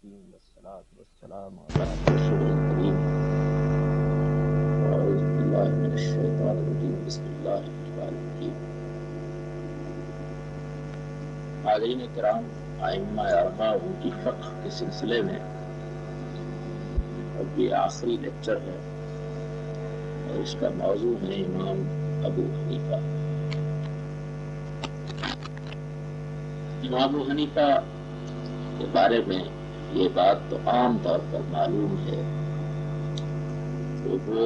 الرحيم والصلاة والسلام على رسول الكريم وأعوذ بالله من الشيطان الرجيم بسم الله الرحمن الرحيم. حاضرین کرام، ائمہ اربعہ ان کی فقہ کے سلسلے میں اب یہ آخری لیکچر ہے اور اس کا موضوع ہے امام ابو حنیفہ. امام ابو حنیفہ کے بارے میں یہ بات تو عام طور پر معلوم ہے کہ وہ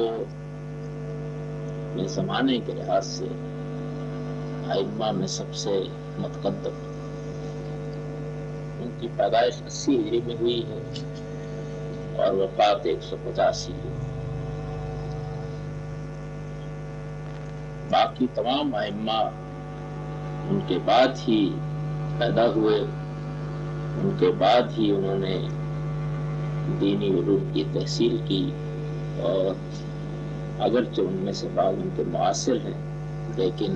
اپنے زمانے کے لحاظ سے ائمہ میں سب سے متقدم. ان کی پیدائش 80 ہجری میں ہوئی ہے اور وفات 185 ہے. باقی تمام ائمہ ان کے بعد ہی پیدا ہوئے، ان کے بعد ہی انہوں نے دینی علوم کی تحصیل کی، اور اگرچہ ان میں سے بعض ان کے معاصر ہیں لیکن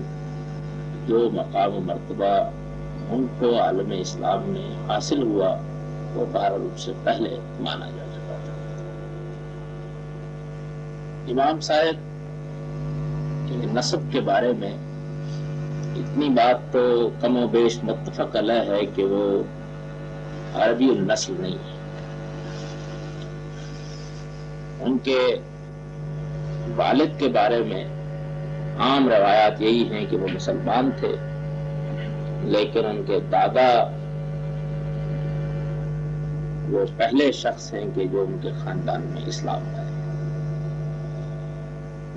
جو مقام و مرتبہ ان کو عالم اسلام میں حاصل ہوا وہ بہرحال ان سے پہلے مانا جا چکا تھا. امام صاحب کے نسب کے بارے میں اتنی بات تو کم و بیش متفق علیہ ہے کہ وہ عربی النسل نہیں ہے. ان کے والد کے بارے میں عام روایات یہی ہیں کہ وہ مسلمان تھے، لیکن ان کے دادا وہ پہلے شخص ہیں کہ جو ان کے خاندان میں اسلام لائے.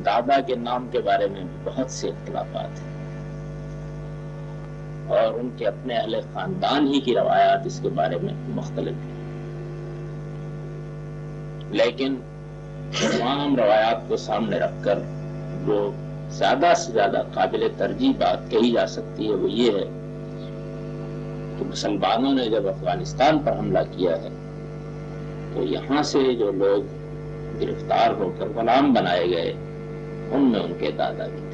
دادا کے نام کے بارے میں بھی بہت سے اختلافات ہیں اور ان کے اپنے اہل خاندان ہی کی روایات اس کے بارے میں مختلف ہیں. لیکن تمام روایات کو سامنے رکھ کر جو زیادہ سے زیادہ قابل ترجیح بات کہی جا سکتی ہے وہ یہ ہے کہ مسلمانوں نے جب افغانستان پر حملہ کیا ہے تو یہاں سے جو لوگ گرفتار ہو کر غلام بنائے گئے ان میں ان کے دادا بھی تھے.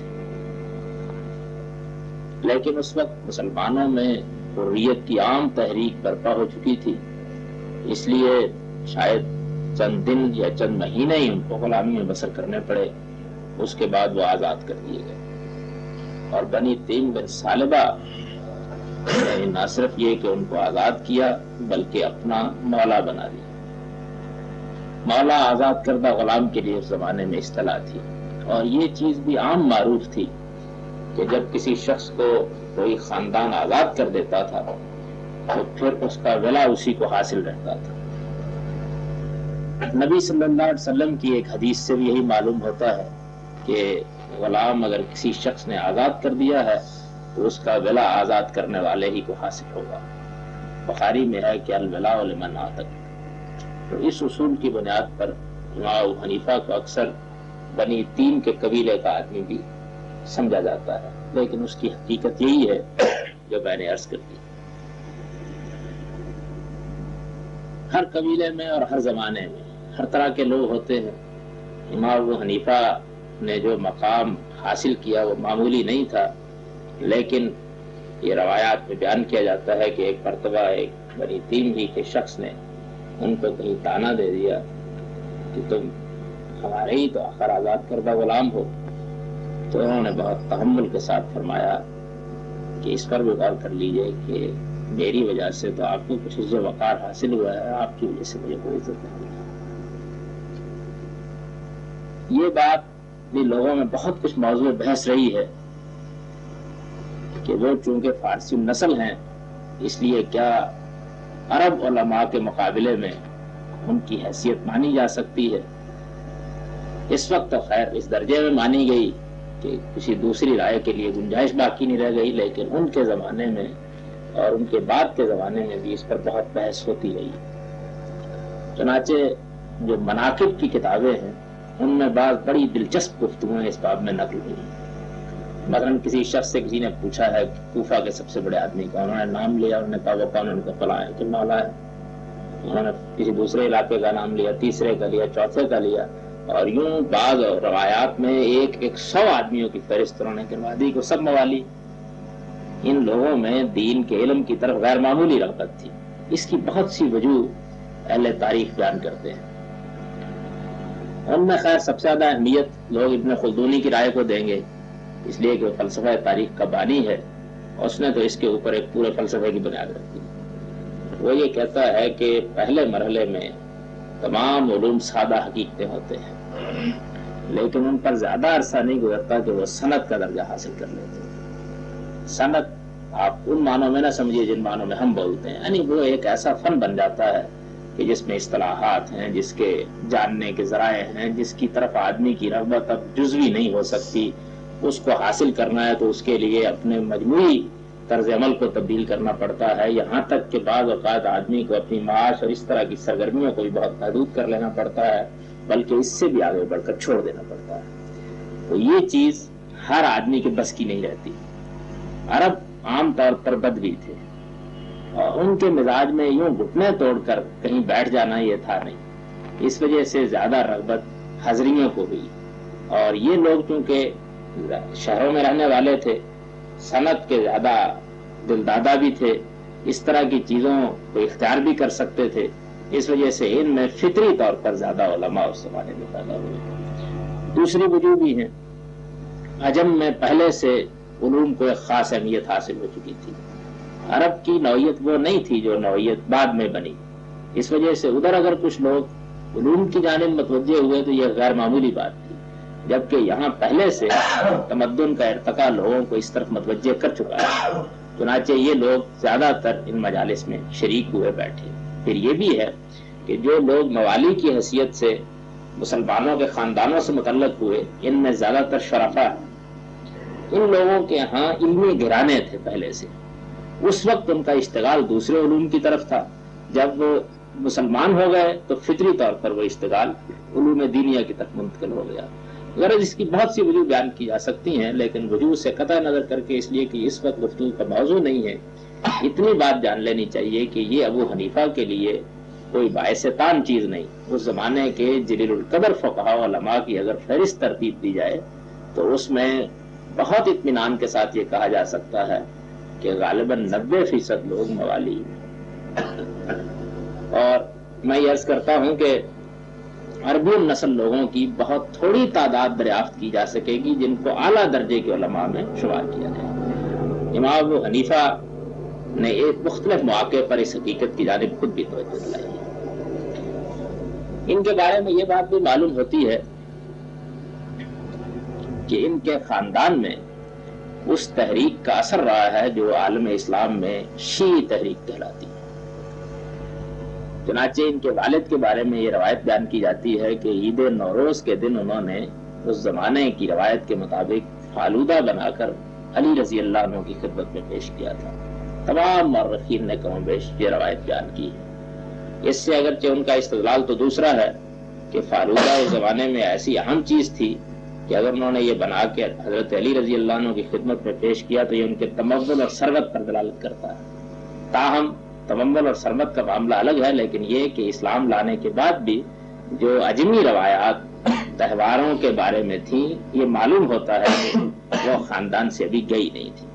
لیکن اس وقت مسلمانوں میں حریت کی عام تحریک برپا ہو چکی تھی، اس لیے شاید چند دن یا چند مہینے ہی ان کو غلامی میں بسر کرنے پڑے. اس کے بعد وہ آزاد کر دیے گئے اور بنی تیم بن ثعلبہ نے نہ صرف یہ کہ ان کو آزاد کیا بلکہ اپنا مولا بنا دیا. مولا آزاد کردہ غلام کے لیے اس زمانے میں اصطلاح تھی، اور یہ چیز بھی عام معروف تھی کہ جب کسی شخص کو کوئی خاندان آزاد کر دیتا تھا تو پھر اس کا ولا اسی کو حاصل رہتا تھا. نبی صلی اللہ علیہ وسلم کی ایک حدیث سے بھی یہی معلوم ہوتا ہے کہ غلام اگر کسی شخص نے آزاد کر دیا ہے تو اس کا ولا آزاد کرنے والے ہی کو حاصل ہوگا. بخاری میں ہے کہ الولاء لمن عتق. تو اس اصول کی بنیاد پر امام ابو حنیفہ کو اکثر بنی تیم کے قبیلے کا آدمی بھی سمجھا جاتا ہے، لیکن اس کی حقیقت یہی ہے جو میں نے عرض کر دی. ہر قبیلے میں اور ہر زمانے میں ہر طرح کے لوگ ہوتے ہیں. امام ابو حنیفہ نے جو مقام حاصل کیا وہ معمولی نہیں تھا، لیکن یہ روایات میں بیان کیا جاتا ہے کہ ایک مرتبہ ایک بنی تیم ہی کے شخص نے ان کو کہیں تانا دے دیا کہ تم ہمارے ہی تو آخر آزاد کردہ غلام ہو. تو انہوں نے بہت تحمل کے ساتھ فرمایا کہ اس پر بھی غور کر لیجئے کہ میری وجہ سے تو آپ کو کچھ عزت و وقار حاصل ہوا ہے، آپ کی وجہ سے مجھے کوئی عزت نہیں. یہ بات بھی لوگوں میں بہت کچھ موضوع بحث رہی ہے کہ وہ چونکہ فارسی نسل ہیں اس لیے کیا عرب علماء کے مقابلے میں ان کی حیثیت مانی جا سکتی ہے. اس وقت تو خیر اس درجے میں مانی گئی کہ کسی دوسری رائے کے لیے گنجائش باقی نہیں رہ گئی، لیکن ان کے زمانے میں اور ان کے بعد کے زمانے میں بھی اس پر بہت بحث ہوتی رہی. چنانچہ جو مناقب کی کتابیں ہیں ان میں بعض بڑی دلچسپ گفتگویں اس باب میں نقل ہوئی. مثلا کسی شخص سے کسی نے پوچھا ہے کہ کوفہ کے سب سے بڑے آدمی کا، انہوں نے نام لیا، انہوں نے کہا وہ کون، ان کا فلاں ہے کہ مولا ہے. انہوں نے کسی دوسرے علاقے کا نام لیا، تیسرے کا لیا، چوتھے کا لیا، اور یوں بعض روایات میں 100 آدمیوں کی فہرست انہوں نے کروا دی کہ سب موالی. ان لوگوں میں دین کے علم کی طرف غیر معمولی رغبت تھی. اس کی بہت سی وجوہ اہل تاریخ بیان کرتے ہیں۔ ان میں خیر سب سے زیادہ اہمیت لوگ ابن خلدونی کی رائے کو دیں گے، اس لیے کہ وہ فلسفہ تاریخ کا بانی ہے، اور اس نے تو اس کے اوپر ایک پورے فلسفے کی بنیاد رکھی۔ وہ یہ کہتا ہے کہ پہلے مرحلے میں تمام علوم سادہ حقیقتیں ہوتے ہیں، لیکن ان پر زیادہ عرصہ نہیں گزرتا کہ وہ صنعت کا درجہ حاصل کر لیتے ہیں۔ صنعت آپ ان معنوں میں نہ سمجھیے جن معنوں میں ہم بولتے ہیں، یعنی وہ ایک ایسا فن بن جاتا ہے کہ جس میں اصطلاحات ہیں، جس کے جاننے کے ذرائع ہیں، جس کی طرف آدمی کی رغبت اب جزوی نہیں ہو سکتی۔ اس کو حاصل کرنا ہے تو اس کے لیے اپنے مجموعی طرز عمل کو تبدیل کرنا پڑتا ہے، یہاں تک کہ بعض اوقات آدمی کو اپنی معاش اور اس طرح کی سرگرمیوں کو بھی بہت محدود کر لینا پڑتا ہے، بلکہ اس سے بھی آگے بڑھ کر چھوڑ دینا پڑتا ہے۔ تو یہ چیز ہر آدمی کے بس کی نہیں رہتی۔ عرب عام طور پر بدوی تھے، اور ان کے مزاج میں یوں گھٹنے توڑ کر کہیں بیٹھ جانا یہ تھا نہیں، اس وجہ سے زیادہ رغبت حضریوں کو ہوئی۔ اور یہ لوگ چونکہ شہروں میں رہنے والے تھے، صنعت کے زیادہ دلدادہ بھی تھے، اس طرح کی چیزوں کو اختیار بھی کر سکتے تھے، اس وجہ سے ان میں فطری طور پر زیادہ علماء اس زمانے میں پیدا ہوئے۔ دوسری وجہ بھی ہے، عجم میں پہلے سے علوم کو ایک خاص اہمیت حاصل ہو چکی تھی۔ عرب کی نوعیت وہ نہیں تھی جو نوعیت بعد میں بنی، اس وجہ سے ادھر اگر کچھ لوگ علوم کی جانب متوجہ ہوئے تو یہ غیر معمولی بات تھی، جبکہ یہاں پہلے سے تمدن کا ارتقا لوگوں کو اس طرف متوجہ کر چکا ہے، چنانچہ یہ لوگ زیادہ تر ان مجالس میں شریک ہوئے بیٹھے۔ پھر یہ بھی ہے کہ جو لوگ موالی کی حیثیت سے مسلمانوں کے خاندانوں سے متعلق ہوئے، ان میں زیادہ تر شرفا ہیں۔ ان لوگوں کے ہاں علمی گھرانے تھے پہلے سے، اس وقت ان کا اشتغال دوسرے علوم کی طرف تھا۔ جب وہ مسلمان ہو گئے تو فطری طور پر وہ اشتغال علوم دینیہ کی طرف منتقل ہو گیا۔ غرض اس کی بہت سی وجوہ بیان کی جا سکتی ہیں، لیکن وجوہ سے قطع نظر کر کے، اس لیے کہ اس وقت گفتگو کا موضوع نہیں ہے، اتنی بات جان لینی چاہیے کہ یہ ابو حنیفہ کے لیے کوئی باعث تان چیز نہیں۔ اس زمانے کے جلیل القدر فقہاء و علماء کی اگر فہرست ترتیب دی جائے تو اس میں بہت اطمینان کے ساتھ یہ کہا جا سکتا ہے کہ غالباً 90% لوگ موالی ہیں۔ اور میں یہ عرض کرتا ہوں کہ عربی نسل لوگوں کی بہت تھوڑی تعداد دریافت کی جا سکے گی جن کو اعلیٰ درجے کے علماء میں شمار کیا جائے۔ امام ابو حنیفہ نے ایک مختلف مواقع پر اس حقیقت کی جانب خود بھی توجہ دلائی ہے۔ ان کے بارے میں یہ بات بھی معلوم ہوتی ہے کہ ان کے خاندان میں اس تحریک کا اثر رہا ہے جو عالم اسلام میں شیعی تحریک کہلاتی ہے۔ چنانچہ ان کے والد کے بارے میں یہ روایت بیان کی جاتی ہے کہ عید نوروز کے دن انہوں نے اس زمانے کی روایت کے مطابق فالودہ بنا کر علی رضی اللہ عنہ کی خدمت میں پیش کیا تھا۔ تمام مورخین نے کم و بیش یہ روایت بیان کی ہے۔ اس سے اگرچہ ان کا استدلال تو دوسرا ہے کہ فالودہ اس زمانے میں ایسی اہم چیز تھی کہ اگر انہوں نے یہ بنا کے حضرت علی رضی اللہ عنہ کی خدمت میں پیش کیا تو یہ ان کے تمول اور ثروت پر دلالت کرتا ہے۔ تاہم تمول اور ثروت کا معاملہ الگ ہے، لیکن یہ کہ اسلام لانے کے بعد بھی جو عجمی روایات تہواروں کے بارے میں تھیں، یہ معلوم ہوتا ہے کہ وہ خاندان سے ابھی گئی نہیں تھی۔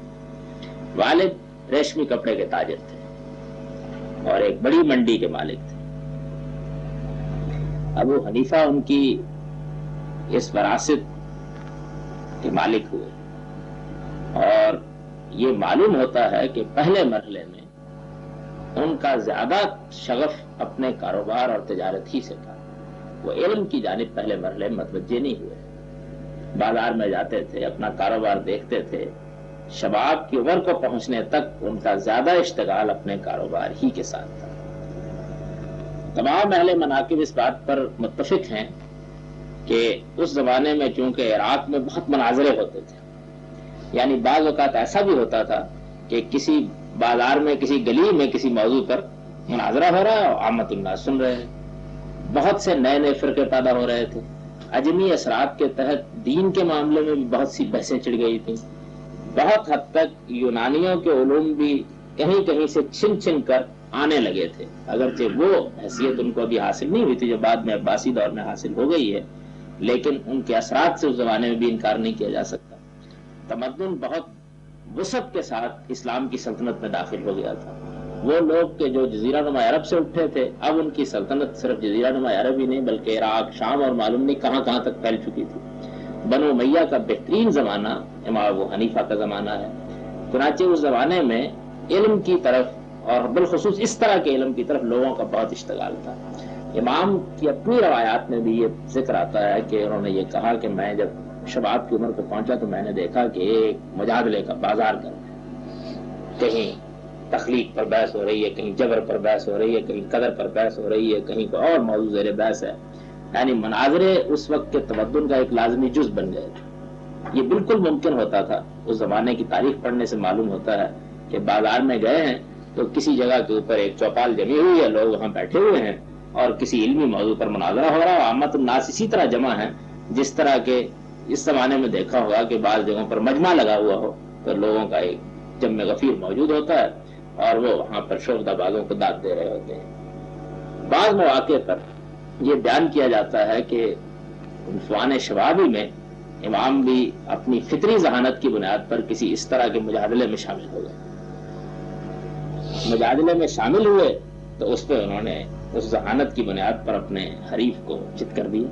والد ریشمی کپڑے کے تاجر تھے اور ایک بڑی منڈی کے مالک تھے۔ ابو حنیفہ ان کی اس وراثت کے مالک ہوئے، اور یہ معلوم ہوتا ہے کہ پہلے مرحلے میں ان کا زیادہ شغف اپنے کاروبار اور تجارت ہی سے تھا۔ وہ علم کی جانب پہلے مرحلے میں متوجہ نہیں ہوئے، بازار میں جاتے تھے، اپنا کاروبار دیکھتے تھے۔ شباب کی عمر کو پہنچنے تک ان کا زیادہ اشتغال اپنے کاروبار ہی کے ساتھ تھا۔ تمام اہل مناقب اس بات پر متفق ہیں کہ اس زمانے میں چونکہ عراق میں بہت مناظرے ہوتے تھے، یعنی بعض اوقات ایسا بھی ہوتا تھا کہ کسی بازار میں، کسی گلی میں کسی موضوع پر مناظرہ ہو رہا ہے اور عامت الناس سن رہے ہیں۔ بہت سے نئے نئے فرقے پیدا ہو رہے تھے۔ عجمی اثرات کے تحت دین کے معاملے میں بھی بہت سی بحثیں چڑھ گئی تھیں۔ بہت حد تک یونانیوں کے علوم بھی کہیں کہیں سے چھن چھن کر آنے لگے تھے، اگرچہ وہ حیثیت ان کو ابھی حاصل نہیں ہوئی تھی جو بعد میں عباسی دور میں حاصل ہو گئی ہے، لیکن ان کے اثرات سے اس زمانے میں بھی انکار نہیں کیا جا سکتا۔ تمدن بہت وسعت کے ساتھ اسلام کی سلطنت میں داخل ہو گیا تھا، وہ لوگ کہ جو جزیرہ نما عرب سے اٹھے تھے، اب ان کی سلطنت صرف جزیرہ نما عرب ہی نہیں بلکہ عراق، شام اور معلوم نہیں کہاں کہاں تک پھیل چکی تھی۔ بنو امیہ کا بہترین زمانہ امام ابو حنیفہ کا زمانہ ہے۔ چنانچہ اس زمانے میں علم کی طرف اور بالخصوص اس طرح کے علم کی طرف لوگوں کا بہت اشتغال تھا۔ امام کی اپنی روایات میں بھی یہ ذکر آتا ہے کہ انہوں نے یہ کہا کہ میں جب شباب کی عمر کو پہنچا تو میں نے دیکھا کہ ایک مجادلے کا بازار کر کہیں تخلیق پر بحث ہو رہی ہے، کہیں جبر پر بحث ہو رہی ہے، کہیں قدر پر بحث ہو رہی ہے، کہیں کوئی اور موضوع زیر بحث ہے۔ یعنی مناظرے اس وقت کے تمدن کا ایک لازمی جز بن گئے تھے۔ یہ بالکل ممکن ہوتا تھا۔ اس زمانے کی تاریخ پڑھنے سے معلوم ہوتا ہے کہ بازار میں گئے ہیں تو کسی جگہ کے اوپر ایک چوپال جمی ہوئی ہے، لوگ وہاں بیٹھے ہوئے ہیں اور کسی علمی موضوع پر مناظرہ ہو رہا ہے۔ عامت الناس اسی طرح جمع ہے جس طرح کے اس زمانے میں دیکھا ہوگا کہ بعض جگہوں پر مجمع لگا ہوا ہو تو لوگوں کا ایک جمع غفیر موجود ہوتا ہے اور وہ وہاں پر شوخدہ بازوں کو داد دے رہے ہوتے ہیں۔ بعض مواقع پر یہ بیان کیا جاتا ہے کہ عنفوان شبابی میں امام بھی اپنی فطری ذہانت کی بنیاد پر کسی اس طرح کے مجادلے میں شامل ہو گئے۔ مجادلے میں شامل ہوئے تو اس پہ انہوں نے اس ذہانت کی بنیاد پر اپنے حریف کو چت کر دیا۔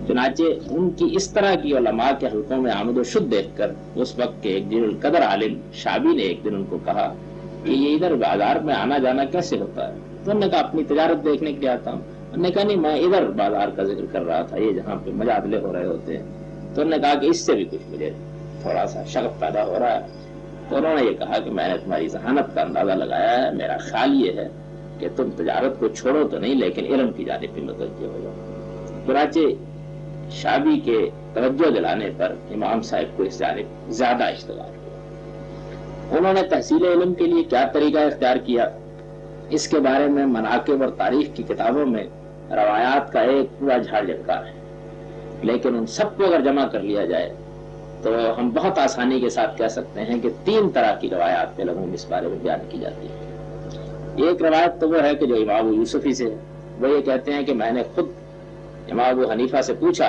چنانچہ ان کی اس طرح کی علماء کے حلقوں میں آمد و شد دیکھ کر اس وقت کے ایک جلیل القدر عالم شعبی نے ایک دن ان کو کہا کہ یہ ادھر بازار میں آنا جانا کیسے ہوتا ہے؟ تو انہوں نے کہا اپنی تجارت دیکھنے کے لیے آتا ہوں۔ انہوں نے کہا نہیں، میں ادھر بازار کا ذکر کر رہا تھا، یہ جہاں پہ مجادلے ہو رہے ہوتے ہیں۔ تو انہوں نے کہا کہ اس سے بھی کچھ مجھے تھوڑا سا شغف پیدا ہو رہا ہے۔ تو انہوں نے یہ کہا کہ میں نے تمہاری ذہانت کا اندازہ لگایا ہے، میرا خیال یہ ہے کہ تم تجارت کو چھوڑو تو نہیں لیکن علم کی جانب بھی متوجہ ہو جاؤ۔ چنانچہ شعبی کے توجہ دلانے پر امام صاحب کو اس جانب زیادہ اشتغال ہوا۔ انہوں نے تحصیل علم کے لیے کیا طریقہ اختیار کیا، اس کے بارے میں مناقب اور تاریخ کی کتابوں میں روایات کا ایک پورا جھاڑ جھنکار ہے، لیکن ان سب کو اگر جمع کر لیا جائے تو ہم بہت آسانی کے ساتھ کہہ سکتے ہیں کہ 3 طرح کی روایات پہ لوگوں اس بارے میں بیان کی جاتی ہے۔ ایک روایت تو وہ ہے کہ جو امام ابو یوسفی سے ہے، وہ یہ کہتے ہیں کہ میں نے خود امام ابو حنیفہ سے پوچھا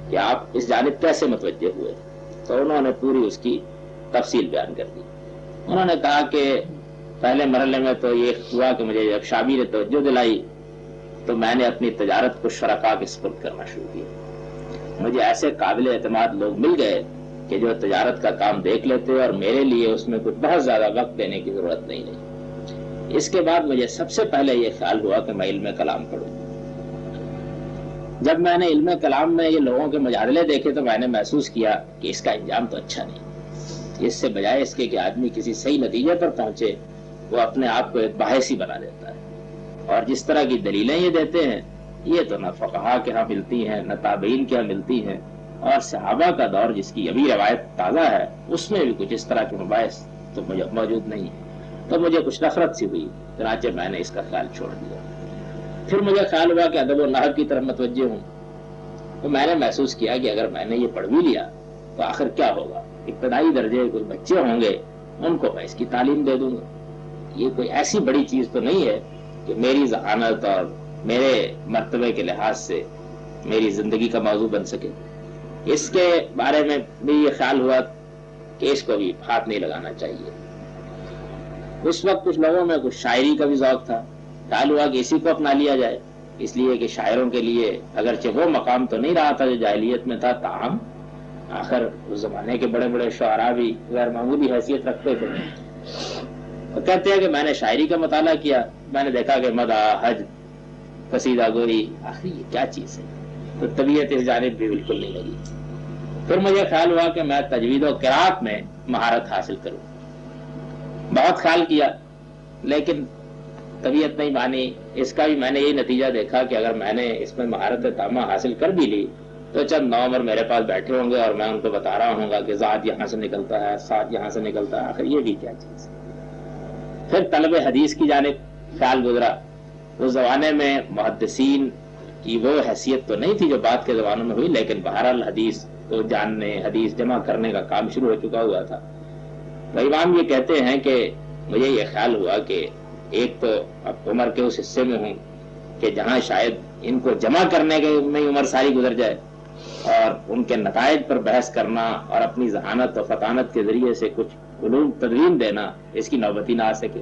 کہ آپ اس جانب کیسے متوجہ ہوئے، تو انہوں نے پوری اس کی تفصیل بیان کر دی۔ انہوں نے کہا کہ پہلے مرحلے میں تو یہ ہوا کہ مجھے جب شعبی نے توجہ دلائی تو میں نے اپنی تجارت کو شرکا کے سپرد کرنا شروع کیا۔ مجھے ایسے قابل اعتماد لوگ مل گئے کہ جو تجارت کا کام دیکھ لیتے اور میرے لیے اس میں کچھ بہت زیادہ وقت دینے کی ضرورت نہیں رہی۔ اس کے بعد مجھے سب سے پہلے یہ خیال ہوا کہ میں علم کلام پڑھوں۔ جب میں نے علم کلام میں یہ لوگوں کے مجادلے دیکھے تو میں نے محسوس کیا کہ اس کا انجام تو اچھا نہیں۔ اس سے بجائے اس کے کہ آدمی کسی صحیح نتیجے پر پہنچے، وہ اپنے آپ کو ایک باحثی بنا دیتا ہے، اور جس طرح کی دلیلیں یہ دیتے ہیں یہ تو نہ فقہا کے ہاں ملتی ہیں نہ تابعین کے ہاں ملتی ہیں، اور صحابہ کا دور جس کی ابھی روایت تازہ ہے اس میں بھی کچھ اس طرح کے مباحث تو موجود نہیں ہے۔ تو مجھے کچھ نفرت سی ہوئی، چنانچہ میں نے اس کا خیال چھوڑ دیا۔ پھر مجھے خیال ہوا کہ ادب و نحو کی طرف متوجہ ہوں، تو میں نے محسوس کیا کہ اگر میں نے یہ پڑھ بھی لیا تو آخر کیا ہوگا، ابتدائی درجے کچھ بچے ہوں گے، ان کو میں اس کی تعلیم دے دوں گا۔ یہ کوئی ایسی بڑی چیز تو نہیں ہے کہ میری ذہانت اور میرے مرتبے کے لحاظ سے میری زندگی کا موضوع بن سکے۔ اس کے بارے میں بھی یہ خیال ہوا کہ اس کو بھی ہاتھ نہیں لگانا چاہیے۔ اس وقت کچھ لوگوں میں کچھ شاعری کا بھی ذوق تھا، خیال ہوا کہ اسی کو اپنا لیا جائے، اس لیے کہ شاعروں کے لیے اگرچہ وہ مقام تو نہیں رہا تھا جو جاہلیت میں تھا، تاہم آخر اس زمانے کے بڑے بڑے شعراء بھی غیر معمولی حیثیت رکھتے تھے۔ وہ کہتے ہیں کہ میں نے شاعری کا مطالعہ کیا، میں نے دیکھا کہ مدح، حج، قصیدہ گوئی، آخر یہ کیا چیز ہے، تو طبیعت اس جانب بھی بالکل نہیں لگی۔ پھر مجھے خیال ہوا کہ میں تجوید و قرات میں مہارت حاصل کروں۔ بہت خیال کیا لیکن طبیعت نہیں مانی۔ اس کا بھی میں نے یہی نتیجہ دیکھا کہ اگر میں نے اس میں مہارت تامہ حاصل کر بھی لی تو چند نوعمر میرے پاس بیٹھے ہوں گے اور میں ان کو بتا رہا ہوں گا کہ ذات یہاں سے نکلتا ہے، ساتھ یہاں سے نکلتا ہے، آخر یہ بھی کیا چیز ہے۔ پھر طلب حدیث کی جانب خیال گزرا۔ اس زمانے میں محدثین کی وہ حیثیت تو نہیں تھی جو بعد کے زمانوں میں ہوئی، لیکن بہرحال حدیث کو جاننے، حدیث جمع کرنے کا کام شروع ہو چکا ہوا تھا۔ تو امام یہ کہتے ہیں کہ مجھے یہ خیال ہوا کہ ایک تو اب عمر کے اس حصے میں ہوں کہ جہاں شاید ان کو جمع کرنے کے میں عمر ساری گزر جائے اور ان کے نتائج پر بحث کرنا اور اپنی ذہانت و فطانت کے ذریعے سے کچھ علوم تدوین دینا اس کی نوبتی نہ آ سکے۔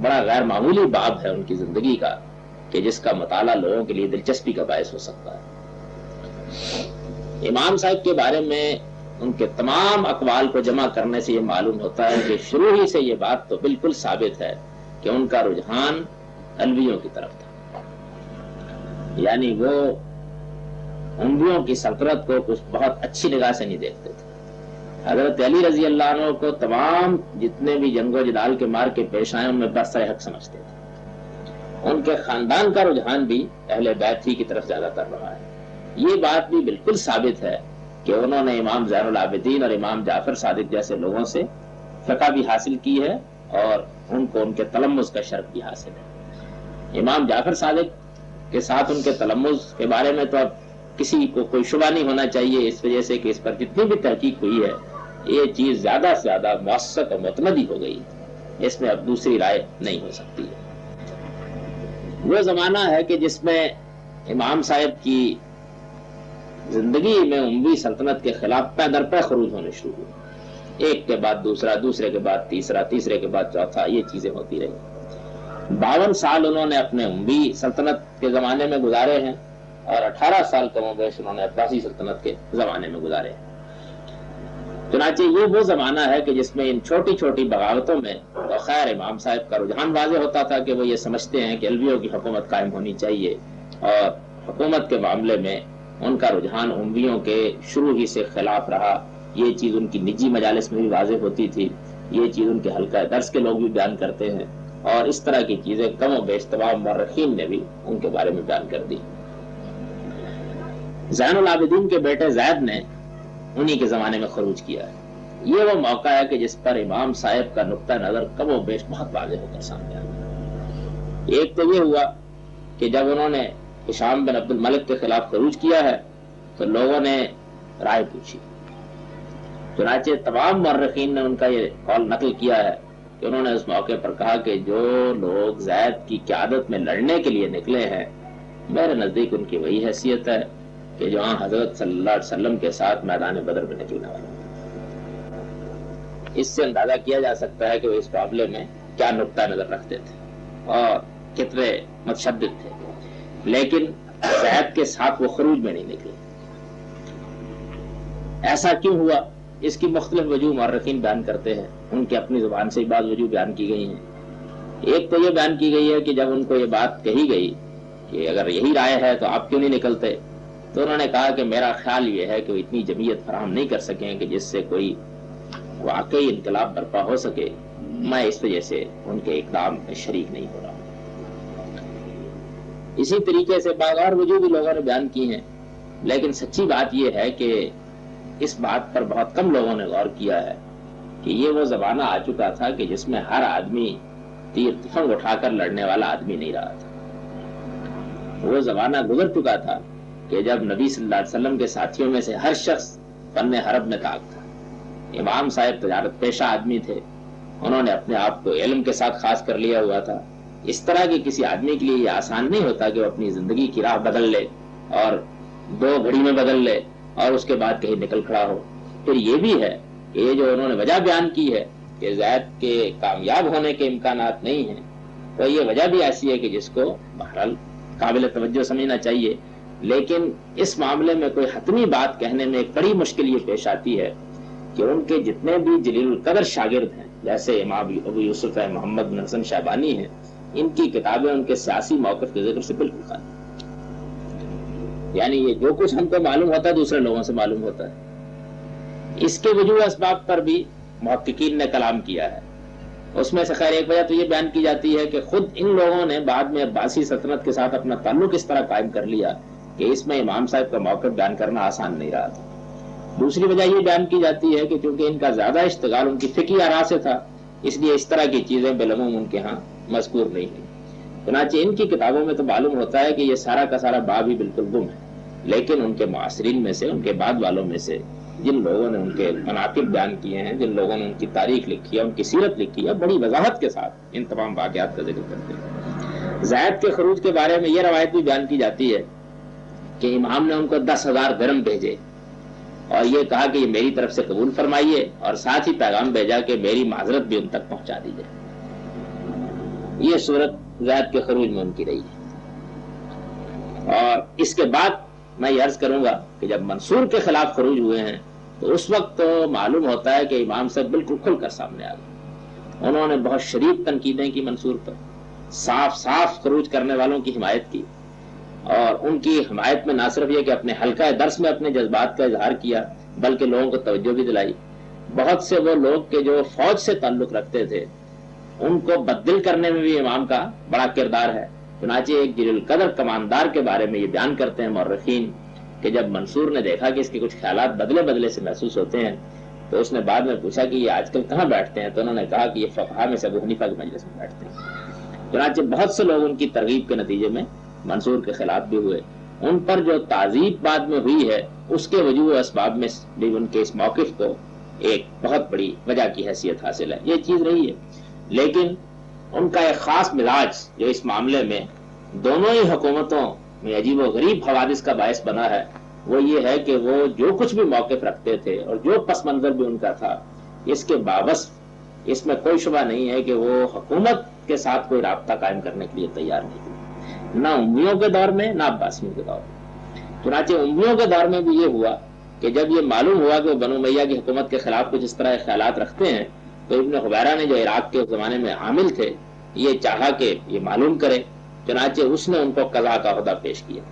بڑا غیر معمولی باب ہے ان کی زندگی کا کہ جس کا مطالعہ لوگوں کے لیے دلچسپی کا باعث ہو سکتا ہے۔ امام صاحب کے بارے میں ان کے تمام اقوال کو جمع کرنے سے یہ معلوم ہوتا ہے کہ شروع ہی سے یہ بات تو بالکل ثابت ہے کہ ان کا رجحان علویوں کی طرف تھا، یعنی وہ امویوں کی سلطنت کو کچھ بہت اچھی نگاہ سے نہیں دیکھتے تھے۔ حضرت علی رضی اللہ عنہ کو تمام جتنے بھی جنگ و جدال کے مار کے پیش آئے ان میں برسر حق سمجھتے تھے۔ ان کے خاندان کا رجحان بھی اہل بیت ہی کی طرف زیادہ تر رہا ہے۔ یہ بات بھی بالکل ثابت ہے کہ انہوں نے امام زین العابدین اور امام جعفر صادق جیسے لوگوں سے فقہ بھی حاصل کی ہے اور ان کو ان کے تلمذ کا شرف بھی حاصل ہے۔ امام جعفر صادق کے ساتھ ان کے تلمذ کے بارے میں تو اب کسی کو کوئی شبہ نہیں ہونا چاہیے، اس وجہ سے کہ اس پر جتنی بھی تحقیق ہوئی ہے یہ چیز زیادہ سے زیادہ مؤثق اور متندی ہو گئی، اس میں اب دوسری رائے نہیں ہو سکتی ہے۔ وہ زمانہ ہے کہ جس میں امام صاحب کی زندگی میں اموی سلطنت کے خلاف پے در پے خروج ہونے شروع ہوئے، ایک کے بعد دوسرا، دوسرے کے بعد تیسرا، تیسرے کے بعد چوتھا، یہ چیزیں ہوتی رہی۔ 52 سال انہوں نے اپنے اموی سلطنت کے زمانے میں گزارے ہیں اور 18 سال کم و بیش انہوں نے عباسی سلطنت کے زمانے میں گزارے ہیں۔ چنانچہ یہ وہ زمانہ ہے کہ جس میں ان چھوٹی چھوٹی بغاوتوں میں تو خیر امام صاحب کا رجحان واضح ہوتا تھا کہ وہ یہ سمجھتے ہیں کہ علویوں کی حکومت قائم ہونی چاہیے، اور حکومت کے معاملے میں ان کا رجحان امویوں کے شروع ہی سے خلاف رہا۔ یہ چیز ان کی نجی مجالس میں بھی واضح ہوتی تھی، یہ چیز ان کے حلقہ درس کے لوگ بھی بیان کرتے ہیں، اور اس طرح کی چیزیں کم و بیش تمام مورخین نے بھی ان کے بارے میں بیان کر دی۔ زین العابدین کے بیٹے زید نے انہی کے زمانے میں خروج کیا ہے۔ یہ وہ موقع ہے کہ جس پر امام صاحب کا نقطہ نظر کم و بیش بہت واضح ہو کر سامنے آیا۔ ایک تو یہ ہوا کہ جب انہوں نے ہشام بن عبد الملک کے خلاف خروج کیا ہے تو لوگوں نے رائے پوچھی، چنانچہ تمام مورخین نے ان کا یہ قول نقل کیا ہے کہ انہوں نے اس موقع پر کہا کہ جو لوگ زید کی قیادت میں لڑنے کے لیے نکلے ہیں میرے نزدیک ان کی وہی حیثیت ہے کہ جو حضرت صلی اللہ علیہ وسلم کے ساتھ میدان بدر میں نکلنے والے۔ اس سے اندازہ کیا جا سکتا ہے کہ وہ اس معاملے میں کیا نقطہ نظر رکھتے تھے اور کتنے متشدد تھے، لیکن زید کے ساتھ وہ خروج میں نہیں نکلے۔ ایسا کیوں ہوا؟ اس کی مختلف وجوہ مورخین بیان کرتے ہیں، ان کی اپنی زبان سے بعض وجوہ بیان کی گئی ہیں۔ ایک تو یہ بیان کی گئی ہے کہ جب ان کو یہ بات کہی گئی کہ اگر یہی رائے ہے تو آپ کیوں نہیں نکلتے، تو انہوں نے کہا کہ میرا خیال یہ ہے کہ وہ اتنی جمعیت فراہم نہیں کر سکیں کہ جس سے کوئی واقعی انقلاب برپا ہو سکے، میں اس وجہ سے ان کے اقدام میں شریک نہیں ہو رہا۔ اسی طریقے سے بعض اور وجوہ بھی لوگوں نے بیان کی ہیں، لیکن سچی بات یہ ہے کہ اس بات پر بہت کم لوگوں نے غور کیا ہے کہ یہ وہ زمانہ آ چکا تھا کہ جس میں ہر آدمی تیر تفنگ اٹھا کر لڑنے والا آدمی نہیں رہا تھا۔ وہ زمانہ گزر چکا تھا کہ جب نبی صلی اللہ علیہ وسلم کے ساتھیوں میں سے ہر شخص فن حرب میں طاق تھا۔ امام صاحب تجارت پیشہ آدمی تھے، انہوں نے اپنے آپ کو علم کے ساتھ خاص کر لیا ہوا تھا۔ اس طرح کے کسی آدمی کے لیے یہ آسان نہیں ہوتا کہ وہ اپنی زندگی کی راہ بدل لے اور 2 گھڑی میں بدل لے اور اس کے بعد کہیں نکل کھڑا ہو۔ پھر یہ بھی ہے کہ یہ جو انہوں نے وجہ بیان کی ہے کہ زید کے کامیاب ہونے کے امکانات نہیں ہیں، تو یہ وجہ بھی ایسی ہے کہ جس کو بہرحال قابل توجہ سمجھنا چاہیے، لیکن اس معاملے میں کوئی حتمی بات کہنے میں ایک بڑی مشکل یہ پیش آتی ہے کہ ان کے جتنے بھی جلیل القدر شاگرد ہیں، جیسے امام ابو یوسف ہے، محمد بن حسن شیبانی ہیں، ان کی کتابیں ان کے سیاسی موقف کے ذکر سے بالکل خالی، یعنی یہ جو کچھ ہم کو معلوم ہوتا ہے دوسرے لوگوں سے معلوم ہوتا ہے۔ اس کے وجوہ اسباب پر بھی محققین نے کلام کیا ہے، اس میں سے خیر ایک وجہ تو یہ بیان کی جاتی ہے کہ خود ان لوگوں نے بعد میں عباسی سلطنت کے ساتھ اپنا تعلق اس طرح قائم کر لیا کہ اس میں امام صاحب کا موقف بیان کرنا آسان نہیں رہا تھا۔ دوسری وجہ یہ بیان کی جاتی ہے کہ چونکہ ان کا زیادہ اشتغال ان کی فقہی آراء سے تھا، اس لیے اس طرح کی چیزیں بالعموم ان کے ہاں مذکور نہیں ہیں۔ چنانچہ ان کی کتابوں میں تو معلوم ہوتا ہے کہ یہ سارا کا سارا باب ہی بالکل گم ہے، لیکن ان کے معاصرین میں سے، ان کے بعد والوں میں سے جن لوگوں نے ان کے مناقب بیان کیے ہیں، جن لوگوں نے ان کی تاریخ لکھی ہے، ان کی سیرت لکھی ہے، بڑی وضاحت کے ساتھ ان تمام واقعات کا ذکر کرتے ہیں۔ زید کے خروج کے بارے میں یہ روایت بھی بیان کی جاتی ہے کہ امام نے ان کو 10,000 درم بھیجے اور یہ کہا کہ یہ میری طرف سے قبول فرمائیے، اور ساتھ ہی پیغام بھیجا کہ میری معذرت بھی ان تک پہنچا دیجیے۔ یہ صورت زید کے خروج میں ان کی رہی ہے۔ اور اس کے بعد میں یہ عرض کروں گا کہ جب منصور کے خلاف خروج ہوئے ہیں تو اس وقت تو معلوم ہوتا ہے کہ امام صاحب بالکل کھل کر سامنے آ گئے۔ انہوں نے بہت شدید تنقیدیں کی منصور پر، صاف صاف خروج کرنے والوں کی حمایت کی، اور ان کی حمایت میں نہ صرف یہ کہ اپنے حلقہ درس میں اپنے جذبات کا اظہار کیا بلکہ لوگوں کو توجہ بھی دلائی۔ بہت سے وہ لوگ کہ جو فوج سے تعلق رکھتے تھے ان کو بدل کرنے میں بھی امام کا بڑا کردار ہے۔ چنانچہ ایک جلیل القدر کماندار کے بارے میں یہ بیان کرتے ہیں مورخین کہ جب منصور نے دیکھا کہ اس کے کچھ خیالات بدلے بدلے سے محسوس ہوتے ہیں تو اس نے بعد میں پوچھا کہ یہ آج کل کہاں بیٹھتے ہیں، تو انہوں نے کہا کہ یہ فقہا میں سے ابو حنیفہ کے مجلس میں بیٹھتے ہیں۔ چنانچہ بہت سے لوگ ان کی ترغیب کے نتیجے میں منصور کے خلاف بھی ہوئے۔ ان پر جو تعذیب بعد میں ہوئی ہے اس کے وجوہ اسباب میں بھی ان کے اس موقف کو ایک بہت بڑی وجہ کی حیثیت حاصل ہے، یہ چیز رہی ہے۔ لیکن ان کا ایک خاص مزاج جو اس معاملے میں دونوں ہی حکومتوں میں عجیب و غریب حوادث کا باعث بنا ہے وہ یہ ہے کہ وہ جو کچھ بھی موقف رکھتے تھے اور جو پس منظر بھی ان کا تھا، اس کے باوجود اس میں کوئی شبہ نہیں ہے کہ وہ حکومت کے ساتھ کوئی رابطہ قائم کرنے کے لیے تیار نہیں تھے، نہ امیوں کے دور میں نہ عباسیوں کے دور میں۔ چنانچہ امیوں کے دور میں بھی یہ ہوا کہ جب یہ معلوم ہوا کہ وہ بنو امیہ کی حکومت کے خلاف کچھ اس طرح خیالات رکھتے ہیں تو ابن حبیرہ نے جو عراق کے زمانے میں عامل تھے یہ چاہا کہ یہ معلوم کرے، چنانچہ اس نے ان کو قضا کا عہدہ پیش کیا۔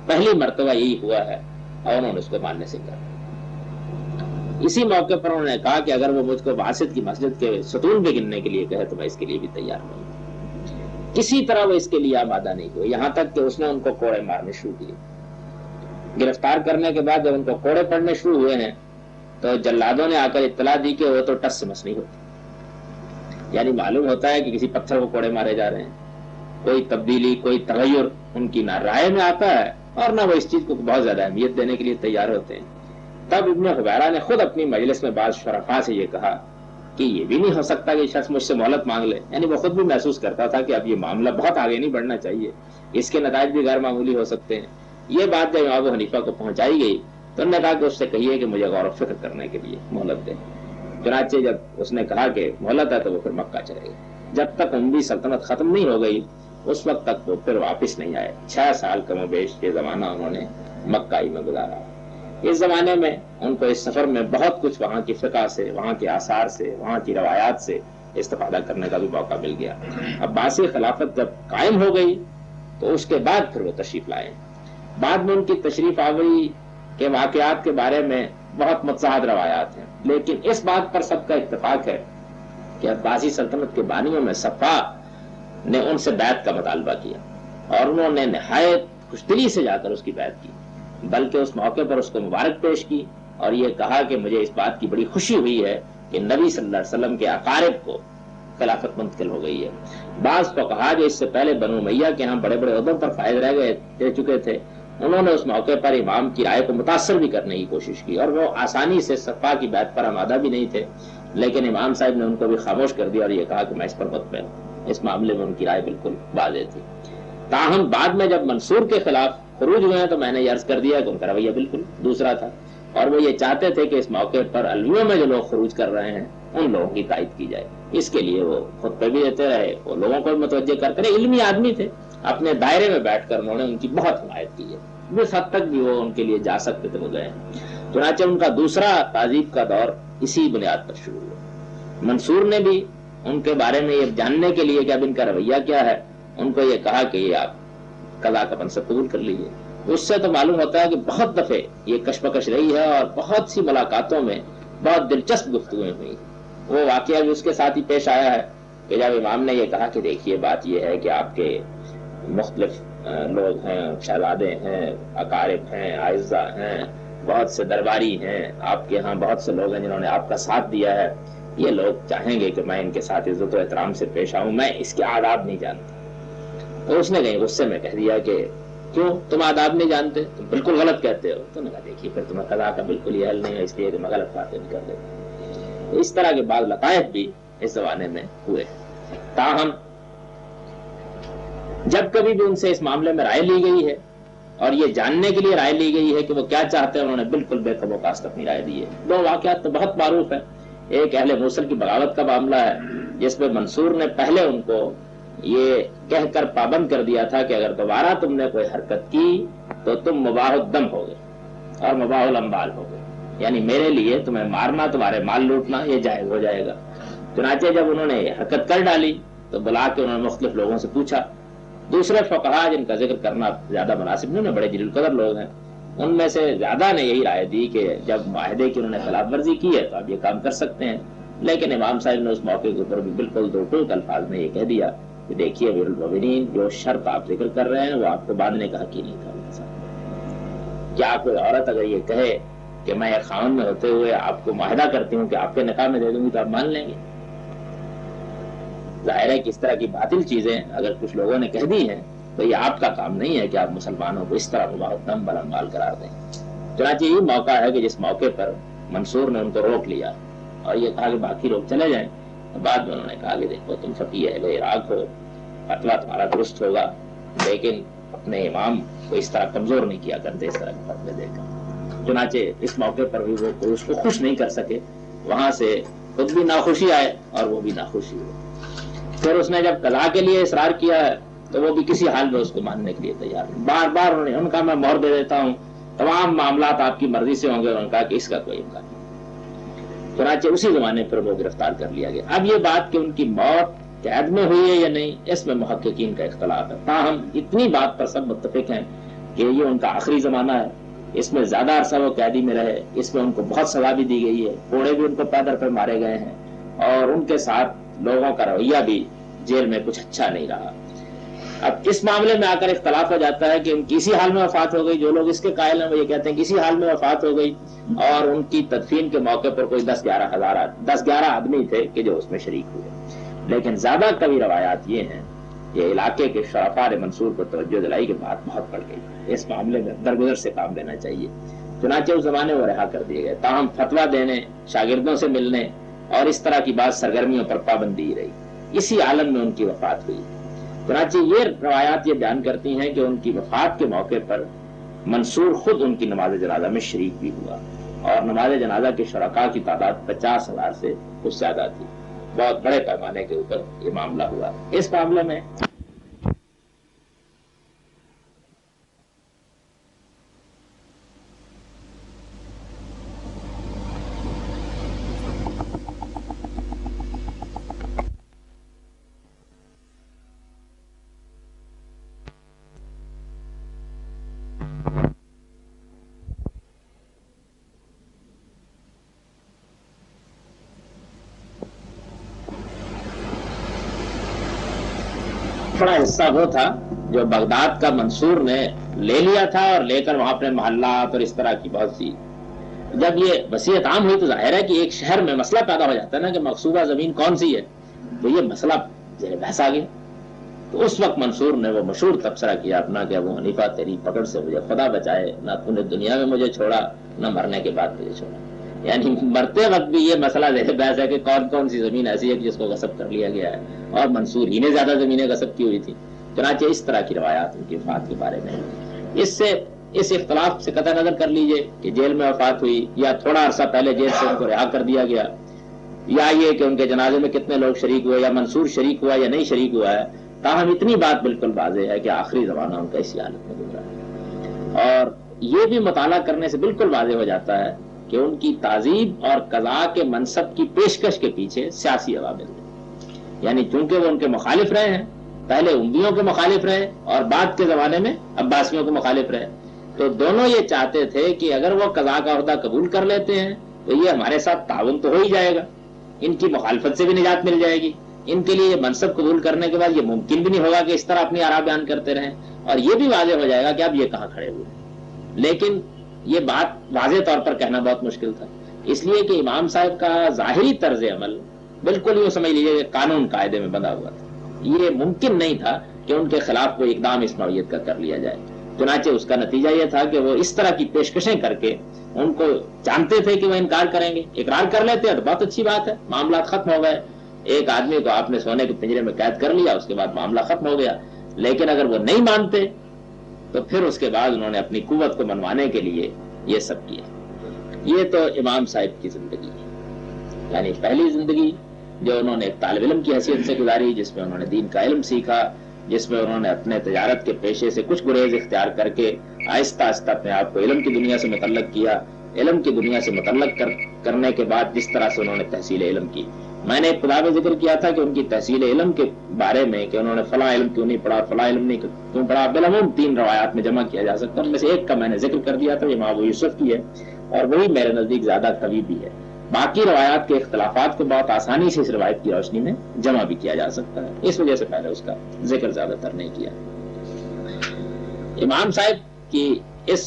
پہلی مرتبہ یہی ہوا ہے اور انہوں نے اس کو ماننے سے کہا۔ اسی موقع پر انہوں نے کہا کہ اگر وہ مجھ کو واسط کی مسجد کے ستون بھی گننے کے لیے کہے تو میں اس کے لیے بھی تیار نہیں۔ کسی طرح وہ اس کے لیے آمادہ نہیں ہوئے، یہاں تک کہ اس نے ان کو کوڑے مارنے شروع کیے۔ گرفتار کرنے کے بعد جب ان کو کوڑے پڑنے شروع ہوئے ہیں تو جلادوں نے آ کر اطلاع دی کہ وہ تو ٹس سے مس نہیں ہوتی، یعنی معلوم ہوتا ہے کہ کسی پتھر کو کوڑے مارے جا رہے ہیں۔ کوئی تبدیلی کوئی تغیر ان کی نہ رائے میں آتا ہے اور نہ وہ اس چیز کو بہت زیادہ اہمیت دینے کے لیے تیار ہوتے ہیں۔ تب ابن حبیرہ نے خود اپنی مجلس میں بعض شرفاء سے یہ کہا کہ یہ بھی نہیں ہو سکتا کہ شخص مجھ سے مہلت مانگ لے، یعنی وہ خود بھی محسوس کرتا تھا کہ اب یہ معاملہ بہت آگے نہیں بڑھنا چاہیے، اس کے نتائج بھی غیر معمولی ہو سکتے ہیں۔ یہ بات جب ابو حنیفہ کو پہنچائی گئی تو انہوں نے کہا کہ اس سے کہیے کہ مجھے غور و فکر کرنے کے لیے مہلت دے۔ چنانچہ جب اس نے کہا کہ مہلت ہے تو وہ پھر مکہ چلے گئے۔ جب تک اموی سلطنت ختم نہیں ہو گئی اس وقت تک وہ پھر واپس نہیں آئے۔ 6 سال کم و بیش یہ زمانہ انہوں نے مکہ ہی میں گزارا۔ اس زمانے میں ان کو اس سفر میں بہت کچھ وہاں کی فقہ سے، وہاں کے آثار سے، وہاں کی روایات سے استفادہ کرنے کا بھی موقع مل گیا۔ عباسی خلافت جب قائم ہو گئی تو اس کے بعد پھر وہ تشریف لائے۔ بعد میں ان کی تشریف آوری کے واقعات کے بارے میں بہت متضاد روایات ہیں، لیکن اس بات پر سب کا اتفاق ہے کہ عباسی سلطنت کے بانیوں میں صفا نے ان سے بیعت کا مطالبہ کیا اور انہوں نے نہایت خوشدلی سے جا کر اس کی بیعت کی، بلکہ اس موقع پر اس کو مبارک پیش کی اور یہ کہا کہ مجھے اس بات کی بڑی خوشی ہوئی ہے کہ نبی صلی اللہ علیہ وسلم کے اقارب کو خلافت منتقل ہو گئی ہے۔ بعض فقہا جو اس سے پہلے بنو امیہ کے ہاں بڑے بڑے عہدوں پر فائز رہ چکے تھے انہوں نے اس موقع پر امام کی رائے کو متاثر بھی کرنے کی کوشش کی اور وہ آسانی سے صفا کی بیعت پر آمادہ بھی نہیں تھے، لیکن امام صاحب نے ان کو بھی خاموش کر دیا اور یہ کہا کہ میں اس پر مطمئن ہوں۔ اس معاملے میں ان کی رائے بالکل واضح تھی۔ تاہم بعد میں جب منصور کے خلاف خروج ہوئے ہیں تو میں نے یہ عرض کر دیا کہ ان کا رویہ بالکل دوسرا تھا اور وہ یہ چاہتے تھے کہ اس موقع پر علویوں میں جو لوگ خروج کر رہے ہیں ان لوگوں کی تائید کی جائے۔ اس کے لیے وہ خطبے بھی دیتے رہے، وہ لوگوں کو بھی متوجہ کرتے رہے، علمی آدمی تھے، اپنے دائرے میں بیٹھ کر انہوں نے ان کی بہت حمایت کی ہے، جس حد تک بھی وہ ان کے لیے جا سکتے تھے وہ گئے۔ چنانچہ ان کا دوسرا تعذیب کا دور اسی بنیاد پر شروع ہوا۔ منصور نے بھی ان کے بارے میں یہ جاننے کے لیے کہ اب ان کا رویہ کیا ہے ان کو یہ کہا کہ یہ آپ قضا کا منصب قبول کر لیجیے۔ اس سے تو معلوم ہوتا ہے کہ بہت دفعے یہ کشمکش رہی ہے اور بہت سی ملاقاتوں میں بہت دلچسپ گفتگویں ہوئی۔ وہ واقعہ بھی اس کے ساتھ ہی پیش آیا ہے کہ جب امام نے یہ کہا کہ دیکھیے بات یہ ہے کہ آپ کے مختلف لوگ ہیں، شہزادے ہیں، اقارب ہیں، اعزاء ہیں، بہت سے درباری ہیں، آپ کے ہاں بہت سے لوگ ہیں جنہوں نے آپ کا ساتھ دیا ہے، یہ لوگ چاہیں گے کہ میں ان کے ساتھ عزت و احترام سے پیش آؤں، میں اس کے آداب نہیں جانتا۔ تو اس نے کہیں غصے میں کہہ دیا کہ کیوں تم آداب نہیں جانتے، تم بالکل غلط کہتے ہو۔ تو نے کہا دیکھیے پھر تمہیں قضا کا بالکل ہی حل نہیں ہے، اس لیے کہ میں غلط باتیں نہیں کر دیتا۔ اس طرح کے بعض لطائف بھی اس زمانے میں ہوئے۔ تاہم جب کبھی بھی ان سے اس معاملے میں رائے لی گئی ہے اور یہ جاننے کے لیے رائے لی گئی ہے کہ وہ کیا چاہتے ہیں، انہوں نے بالکل بے خب و کاست اپنی رائے دی ہے۔ دو واقعات تو بہت معروف ہے۔ ایک اہل موصل کی بغاوت کا معاملہ ہے جس میں منصور نے پہلے ان کو یہ کہہ کر پابند کر دیا تھا کہ اگر دوبارہ تم نے کوئی حرکت کی تو تم مباح الدم ہو گئے اور مباح الاموال ہو گئے، یعنی میرے لیے تمہیں مارنا، تمہارے مال لوٹنا یہ جائز ہو جائے گا۔ چنانچہ جب انہوں نے یہ حرکت کر ڈالی تو بلا کے انہوں نے مختلف لوگوں سے پوچھا، دوسرے فقہا جن کا ذکر کرنا زیادہ مناسب نہیں، بڑے جلیل القدر لوگ ہیں، ان میں سے زیادہ نے یہی رائے دی کہ جب معاہدے کی انہوں نے خلاف ورزی کی ہے تو آپ یہ کام کر سکتے ہیں، لیکن امام صاحب نے اس موقع کے اوپر بھی بالکل دو ٹوک الفاظ میں یہ کہہ دیا کہ دیکھیے امیر المومنین، جو شرط آپ ذکر کر رہے ہیں وہ آپ کو باندھنے کا حق ہی نہیں تھا میرے ساتھ۔ کیا کوئی عورت اگر یہ کہے کہ میں ایک خاوند میں ہوتے ہوئے آپ کو معاہدہ کرتی ہوں کہ آپ کے نکاح میں دے دوں گی تو آپ مان لیں گے؟ ظاہر ہے کہ اس طرح کی باطل چیزیں اگر کچھ لوگوں نے کہہ دی ہیں تو یہ آپ کا کام نہیں ہے کہ آپ مسلمانوں کو اس طرح مباح الدم برامال قرار دیں۔ چنانچہ یہ موقع ہے کہ جس موقع پر منصور نے ان کو روک لیا اور یہ کہا کہ باقی لوگ چلے جائیں، بعد میں انہوں نے کہا کہ دیکھو تم فقیہ اہل عراق ہو، فتویٰ تمہارا درست ہوگا، لیکن اپنے امام کو اس طرح کمزور نہیں کیا کرتے اس طرح کے فتوے دے کر۔ چنانچہ اس موقع پر بھی وہ کوئی اس کو خوش نہیں کر سکے، وہاں سے خود بھی ناخوشی آئے اور وہ بھی ناخوشی ہوئی۔ پھر اس نے جب قضاء کے لیے اصرار کیا ہے تو وہ بھی کسی حال میں اس کو ماننے کے لیے تیار نہیں، بار بار انہوں نے ان کا میں مہر دے دیتا ہوں، تمام معاملات آپ کی مرضی سے ہوں گے، انہوں نے کہا کہ اس کا کوئی امکان نہیں۔ چنانچہ اسی زمانے پر وہ گرفتار کر لیا گیا۔ اب یہ بات کہ ان کی موت قید میں ہوئی ہے یا نہیں، اس میں محققین کا اختلاف ہے، تاہم اتنی بات پر سب متفق ہیں کہ یہ ان کا آخری زمانہ ہے، اس میں زیادہ عرصہ وہ قیدی میں رہے، اس میں ان کو بہت سزا بھی دی گئی ہے، کوڑے بھی ان کو پیدر پہ مارے گئے ہیں، اور ان کے ساتھ لوگوں کا رویہ بھی جیل میں کچھ اچھا نہیں رہا۔ اب اس معاملے میں آ کر اختلاف ہو جاتا ہے کہ ان کی اسی حال میں وفات ہو گئی، جو لوگ اس کے قائل ہیں وہ یہ کہتے ہیں کہ اسی حال میں وفات ہو گئی، اور ان کی تدفین کے موقع پر کوئی 10-11 آدمی تھے کہ جو اس میں شریک ہوئے۔ لیکن زیادہ قوی روایات یہ ہیں کہ علاقے کے شرفاء منصور کو توجہ دلائی کہ بات بہت بڑھ گئی، اس معاملے میں درگزر سے کام لینا چاہیے۔ چنانچہ اس زمانے وہ رہا کر دیے گئے، تاہم فتویٰ دینے، شاگردوں سے ملنے اور اس طرح کی بات سرگرمیوں پر پابندی رہی۔ اسی عالم میں ان کی وفات ہوئی۔ چنانچہ یہ روایات یہ بیان کرتی ہیں کہ ان کی وفات کے موقع پر منصور خود ان کی نماز جنازہ میں شریک بھی ہوا، اور نماز جنازہ کے شرکاء کی تعداد 50,000 سے کچھ زیادہ تھی۔ بہت بڑے پیمانے کے اوپر یہ معاملہ ہوا۔ اس معاملے میں بڑا حصہ وہ تھا جو بغداد کا منصور نے لے لیا تھا اور لے کر وہاں اپنے محلات اور اس طرح کی بہت سی، جب یہ وصیت عام ہوئی تو ظاہر ہے کہ ایک شہر میں مسئلہ پیدا ہو جاتا ہے نا کہ مقصودہ زمین کون سی ہے، تو یہ مسئلہ زیر بحث آ گیا۔ تو اس وقت منصور نے وہ مشہور تبصرہ کیا اپنا کہ ابو حنیفہ تیری پکڑ سے مجھے خدا بچائے، نہ تو نے دنیا میں مجھے چھوڑا نہ مرنے کے بعد مجھے چھوڑا۔ یعنی مرتے وقت بھی یہ مسئلہ زیر بحث ہے کہ کون کون سی زمین ایسی ہے جس کو غصب کر لیا گیا ہے، اور منصور ہی نے زیادہ زمینیں غصب کی ہوئی تھی۔ چنانچہ اس طرح کی روایات ان کی وفات کے بارے میں، اس اختلاف سے قطع نظر کر لیجئے کہ جیل میں وفات ہوئی یا تھوڑا عرصہ پہلے جیل سے ان کو رہا کر دیا گیا، یا یہ کہ ان کے جنازے میں کتنے لوگ شریک ہوئے، یا منصور شریک ہوا یا نہیں شریک ہوا ہے، تاہم اتنی بات بالکل واضح ہے کہ آخری زمانہ ان کا اسی حالت میں گزرا ہے۔ اور یہ بھی مطالعہ کرنے سے بالکل واضح ہو جاتا ہے کہ ان کی تعذیب اور قضاء کے منصب کی پیشکش کے پیچھے سیاسی عوامل ہیں، یعنی چونکہ وہ ان کے مخالف رہے ہیں، پہلے امویوں کے مخالف رہے اور بعد کے زمانے میں عباسیوں کے مخالف رہے، تو دونوں یہ چاہتے تھے کہ اگر وہ قضاء کا عہدہ قبول کر لیتے ہیں تو یہ ہمارے ساتھ تعاون تو ہو ہی جائے گا، ان کی مخالفت سے بھی نجات مل جائے گی، ان کے لیے یہ منصب قبول کرنے کے بعد یہ ممکن بھی نہیں ہوگا کہ اس طرح اپنی آراء بیان کرتے رہیں، اور یہ بھی واضح ہو جائے گا کہ اب یہ کہاں کھڑے ہوئے۔ لیکن یہ بات واضح طور پر کہنا بہت مشکل تھا، اس لیے کہ امام صاحب کا ظاہری طرز عمل بالکل یوں سمجھ لیجیے کہ قانون قاعدے میں بندھا ہوا تھا، یہ ممکن نہیں تھا کہ ان کے خلاف کوئی اقدام اس نوعیت کا کر لیا جائے۔ چنانچہ اس کا نتیجہ یہ تھا کہ وہ اس طرح کی پیشکشیں کر کے ان کو جانتے تھے کہ وہ انکار کریں گے، اقرار کر لیتے ہیں تو بہت اچھی بات ہے، معاملات ختم ہو گئے، ایک آدمی کو آپ نے سونے کے پنجرے میں قید کر لیا، اس کے بعد معاملہ ختم ہو گیا۔ لیکن اگر وہ نہیں مانتے تو پھر اس کے بعد انہوں نے اپنی قوت کو منوانے کے لیے یہ سب کیا۔ یہ تو امام صاحب کی زندگی ہے، یعنی پہلی زندگی جو انہوں نے ایک طالب علم کی حیثیت سے گزاری، جس میں انہوں نے دین کا علم سیکھا، جس میں انہوں نے اپنے تجارت کے پیشے سے کچھ گریز اختیار کر کے آہستہ آہستہ اپنے آپ کو علم کی دنیا سے متعلق کیا۔ علم کی دنیا سے متعلق کرنے کے بعد جس طرح سے انہوں نے تحصیل علم کی، میں نے ابتدا میں ذکر کیا تھا کہ ان کی تحصیل علم کے بارے میں کہ انہوں نے فلاں علم کیوں نہیں پڑھا، فلاں علم نہیں کیوں پڑھا، بالعموم 3 روایات میں جمع کیا جا سکتا ہے۔ ان میں سے ایک کا میں نے ذکر کر دیا تھا، امام ابو یوسف کی ہے، اور وہی میرے نزدیک زیادہ قوی بھی ہے۔ باقی روایات کے اختلافات کو بہت آسانی سے اس روایت کی روشنی میں جمع بھی کیا جا سکتا ہے، اس وجہ سے پہلے اس کا ذکر زیادہ تر نہیں کیا۔ امام صاحب کی اس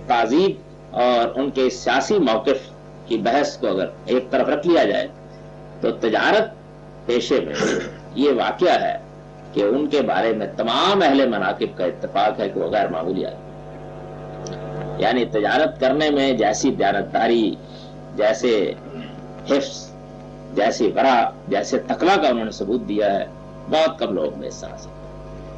تہذیب اور ان کے سیاسی موقف کی بحث کو اگر ایک طرف رکھ لیا جائے تو تجارت پیشے میں یہ واقعہ ہے کہ ان کے بارے میں تمام اہل مناقب کا اتفاق ہے کہ وہ غیر معمولی آدمی، یعنی تجارت کرنے میں جیسی دیانتداری، جیسے حفظ، جیسی ورع، جیسے تقویٰ کا انہوں نے ثبوت دیا ہے، بہت کم لوگ میں اس طرح سے۔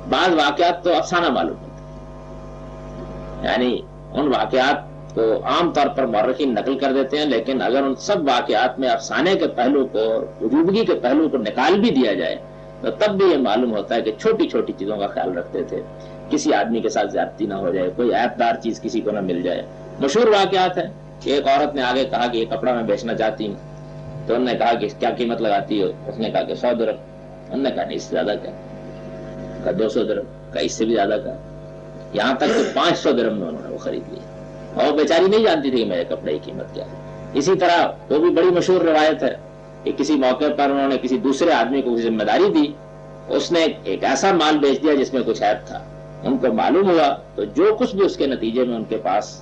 بعض واقعات تو افسانہ معلوم ہوتے ہیں، یعنی ان واقعات کو عام طور پر مورخین نقل کر دیتے ہیں، لیکن اگر ان سب واقعات میں افسانے کے پہلو کو، وجودگی کے پہلو کو نکال بھی دیا جائے تو تب بھی یہ معلوم ہوتا ہے کہ چھوٹی چھوٹی چیزوں کا خیال رکھتے تھے، کسی آدمی کے ساتھ زیادتی نہ ہو جائے، کوئی عیب دار چیز کسی کو نہ مل جائے۔ مشہور واقعات ہیں کہ ایک عورت نے آگے کہا کہ یہ کپڑا میں بیچنا چاہتی ہوں، تو انہوں نے کہا کہ کیا قیمت لگاتی ہو؟ اس نے کہا کہ 100 درہم۔ انہوں نے کہا نہیں، اس سے زیادہ کہا 200 درہم، کہا اس سے بھی زیادہ کہا، یہاں تک کہ 500 درہم میں انہوں نے وہ خرید لیا، اور بیچاری نہیں جانتی تھی کہ میرے کپڑے کی قیمت کیا ہے۔ اسی طرح وہ بھی بڑی مشہور روایت ہے کہ کسی موقع پر انہوں نے کسی دوسرے آدمی کو ذمہ داری دی، اس نے ایک ایسا مال بیچ دیا جس میں کچھ عیب تھا، ان کو معلوم ہوا تو جو کچھ بھی اس کے نتیجے میں ان کے پاس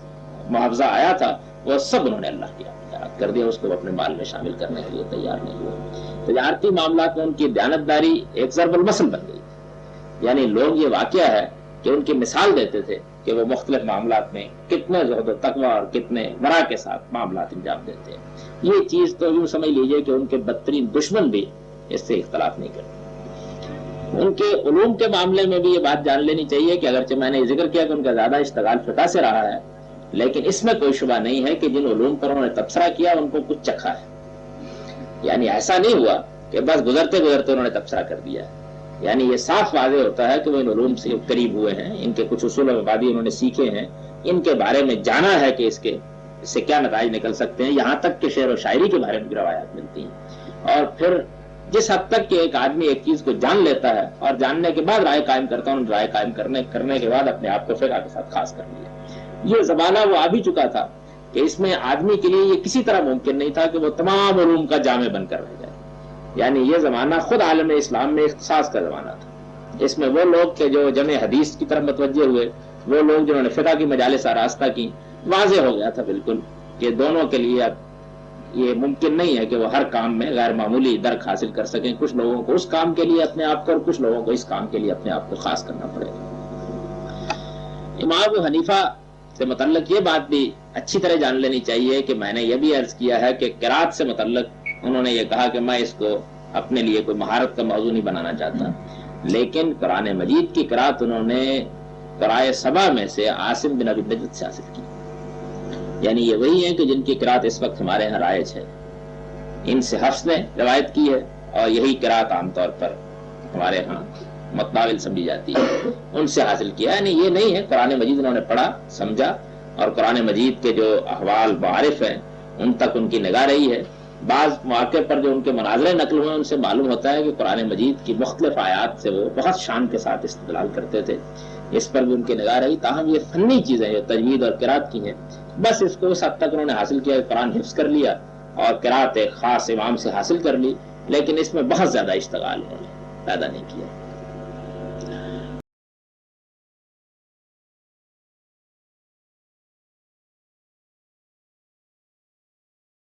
معاوضہ آیا تھا وہ سب انہوں نے اللہ کی یاد کر دیا، اس کو اپنے مال میں شامل کرنے کے لیے تیار نہیں ہوئے۔ تجارتی معاملات میں ان کی دیانتداری ایک ضرب المثل بن گئی، یعنی لوگ یہ واقعہ ہے کہ ان کی مثال دیتے تھے کہ وہ مختلف معاملات میں کتنے زہد و تقویٰ اور کتنے ورع کے ساتھ معاملات انجام دیتے ہیں۔ یہ چیز تو یوں سمجھ لیجئے کہ ان کے بدترین دشمن بھی اس سے اختلاف نہیں کرتے۔ ان کے علوم کے معاملے میں بھی یہ بات جان لینی چاہیے کہ اگرچہ میں نے ذکر کیا کہ ان کا زیادہ اشتغال فقہ سے رہا ہے، لیکن اس میں کوئی شبہ نہیں ہے کہ جن علوم پر انہوں نے تبصرہ کیا ان کو کچھ چکھا ہے، یعنی ایسا نہیں ہوا کہ بس گزرتے گزرتے انہوں نے تبصرہ کر دیا ہے، یعنی یہ صاف واضح ہوتا ہے کہ وہ ان علوم سے قریب ہوئے ہیں، ان کے کچھ اصول و مبادی انہوں نے سیکھے ہیں، ان کے بارے میں جانا ہے کہ اس سے کیا نتائج نکل سکتے ہیں، یہاں تک کہ شعر و شاعری کے بارے میں بھی روایات ملتی ہیں۔ اور پھر جس حد تک کہ ایک آدمی ایک چیز کو جان لیتا ہے اور جاننے کے بعد رائے قائم کرتا ہے، رائے قائم کرنے کے بعد اپنے آپ کو فقہ کے ساتھ خاص کر لیا۔ یہ زمانہ وہ آ بھی چکا تھا کہ اس میں آدمی کے لیے یہ کسی طرح ممکن نہیں تھا کہ وہ تمام علوم کا جامع بن کر رہ جائے، یعنی یہ زمانہ خود عالم اسلام میں اختصاص کا زمانہ تھا۔ اس میں وہ لوگ کہ جو جمع حدیث کی طرف متوجہ ہوئے، وہ لوگ جنہوں نے فقہ کی مجالس آراستہ کی، واضح ہو گیا تھا بالکل کہ دونوں کے لیے اب یہ ممکن نہیں ہے کہ وہ ہر کام میں غیر معمولی درک حاصل کر سکیں، کچھ لوگوں کو اس کام کے لیے اپنے آپ کو اور کچھ لوگوں کو اس کام کے لیے اپنے آپ کو خاص کرنا پڑے گا۔ امام ابو حنیفہ سے متعلق یہ بات بھی اچھی طرح جان لینی چاہیے کہ میں نے یہ بھی عرض کیا ہے کہ قرات سے متعلق انہوں نے یہ کہا کہ میں اس کو اپنے لیے کوئی مہارت کا موضوع نہیں بنانا چاہتا، لیکن قرآن مجید کی قرات انہوں نے قرائے سبع میں سے عاصم بن ابی نجد سے حاصل کی، یعنی یہ وہی ہیں کہ جن کی قرات اس وقت ہمارے ہاں رائج ہے، ان سے حفص نے روایت کی ہے، اور یہی قرات عام طور پر ہمارے ہاں متداول سمجھی جاتی ہے، ان سے حاصل کیا، یعنی یہ نہیں ہے قرآن مجید انہوں نے پڑھا سمجھا اور قرآن مجید کے جو احوال معارف ہیں ان تک ان کی نگاہ رہی ہے۔ بعض مواقع پر جو ان کے مناظرے نقل ہوئے ان سے معلوم ہوتا ہے کہ قرآن مجید کی مختلف آیات سے وہ بہت شان کے ساتھ استدلال کرتے تھے، اس پر بھی ان کی نگاہ رہی۔ تاہم یہ فنی چیزیں جو تجوید اور قرات کی ہیں، بس اس کو اس حد تک انہوں نے حاصل کیا، قرآن حفظ کر لیا اور قرات ایک خاص امام سے حاصل کر لی، لیکن اس میں بہت زیادہ اشتغال انہوں نے پیدا نہیں کیا۔